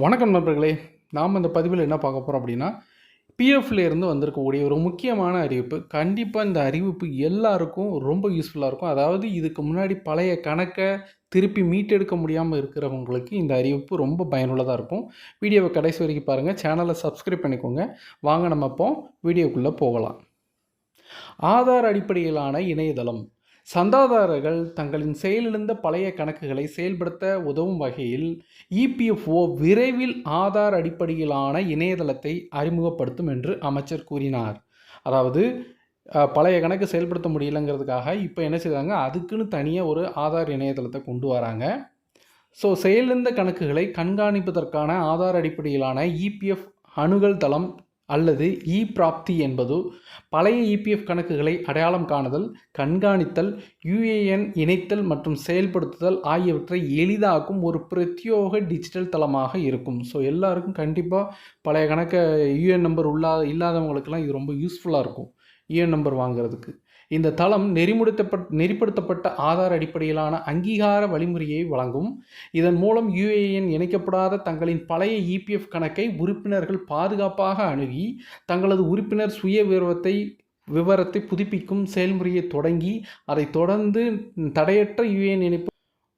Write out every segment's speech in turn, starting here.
வணக்கம் நண்பர்களே. நாம் இந்த பதிவில் என்ன பார்க்க போகிறோம் அப்படின்னா, பிஎஃப்ல இருந்து வந்திருக்கக்கூடிய ஒரு முக்கியமான அறிவிப்பு. கண்டிப்பாக இந்த அறிவிப்பு எல்லாருக்கும் ரொம்ப யூஸ்ஃபுல்லாக இருக்கும். அதாவது இதுக்கு முன்னாடி பழைய கணக்கை திருப்பி மீட்டெடுக்க முடியாமல் இருக்கிறவங்களுக்கு இந்த அறிவிப்பு ரொம்ப பயனுள்ளதாக இருக்கும். வீடியோவை கடைசி வரைக்கும் பாருங்கள். சேனலை சப்ஸ்கிரைப் பண்ணிக்கோங்க. வாங்க நம்ம இப்போ வீடியோக்குள்ளே போகலாம். ஆதார் அடிப்படையிலான இணையதளம். சந்தாதாரர்கள் தங்களின் செயலிழந்த பழைய கணக்குகளை செயல்படுத்த உதவும் வகையில் இபிஎஃப்ஓ விரைவில் ஆதார் அடிப்படையிலான இணையதளத்தை அறிமுகப்படுத்தும் என்று அமைச்சர் கூறினார். அதாவது பழைய கணக்கு செயல்படுத்த முடியலைங்கிறதுக்காக இப்போ என்ன செய்தாங்க, அதுக்குன்னு தனியாக ஒரு ஆதார் இணையதளத்தை கொண்டு வராங்க. ஸோ செயலிழந்த கணக்குகளை கண்காணிப்பதற்கான ஆதார் அடிப்படையிலான இபிஎஃப் அணுகல் தளம் அல்லது இ பிராப்தி என்பது பழைய இபிஎஃப் கணக்குகளை அடையாளம் காணுதல், கண்காணித்தல், யுஏஎன் இணைத்தல் மற்றும் செயல்படுத்துதல் ஆகியவற்றை எளிதாக்கும் ஒரு பிரத்யேக டிஜிட்டல் தளமாக இருக்கும். ஸோ எல்லாருக்கும் கண்டிப்பாக பழைய கணக்கை யுஏஎன் நம்பர் இல்லாதவங்களுக்கெல்லாம் இது ரொம்ப யூஸ்ஃபுல்லாக இருக்கும். யுஏஎன் நம்பர் வாங்குறதுக்கு இந்த தளம் நெறிப்படுத்தப்பட்ட ஆதார் அடிப்படையிலான அங்கீகார வழிமுறையை வழங்கும். இதன் மூலம் யுஏஎன் இணைக்கப்படாத தங்களின் பழைய இபிஎஃப் கணக்கை உறுப்பினர்கள் பாதுகாப்பாக அணுகி தங்களது உறுப்பினர் சுய விவரத்தை புதுப்பிக்கும் செயல்முறையை தொடங்கி அதை தொடர்ந்து தடையற்ற யுஏஎன் இணைப்பு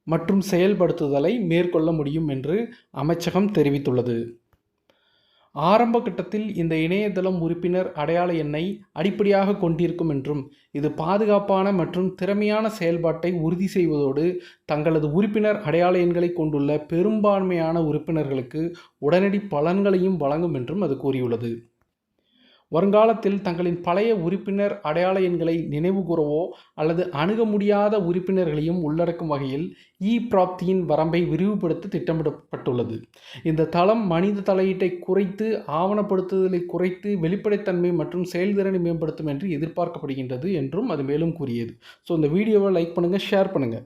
மற்றும் செயல்படுத்துதலை மேற்கொள்ள முடியும் என்று அமைச்சகம் தெரிவித்துள்ளது. ஆரம்ப கட்டத்தில் இந்த இணையதளம் உறுப்பினர் அடையாள எண்ணை அடிப்படையாக கொண்டிருக்கும் என்றும் இது பாதுகாப்பான மற்றும் திறமையான செயல்பாட்டை உறுதி செய்வதோடு தங்களது உறுப்பினர் அடையாள எண்களை கொண்டுள்ள பெரும்பான்மையான உறுப்பினர்களுக்கு உடனடி பலன்களையும் வழங்கும் என்றும் அது கூறியுள்ளது. வருங்காலத்தில் தங்களின் பழைய உறுப்பினர் அடையாள எண்களை நினைவு கூறவோ அல்லது அணுக முடியாத உறுப்பினர்களையும் உள்ளடக்கும் வகையில் இ பிராப்தியின் வரம்பை விரிவுபடுத்த திட்டமிடப்பட்டுள்ளது. இந்த தளம் மனித தலையீட்டை குறைத்து, ஆவணப்படுத்துதலை குறைத்து, வெளிப்படைத்தன்மை மற்றும் செயல்திறனை மேம்படுத்தும் என்று எதிர்பார்க்கப்படுகின்றது என்றும் அது மேலும் கூறியது. ஸோ இந்த வீடியோவை லைக் பண்ணுங்கள், ஷேர் பண்ணுங்கள்.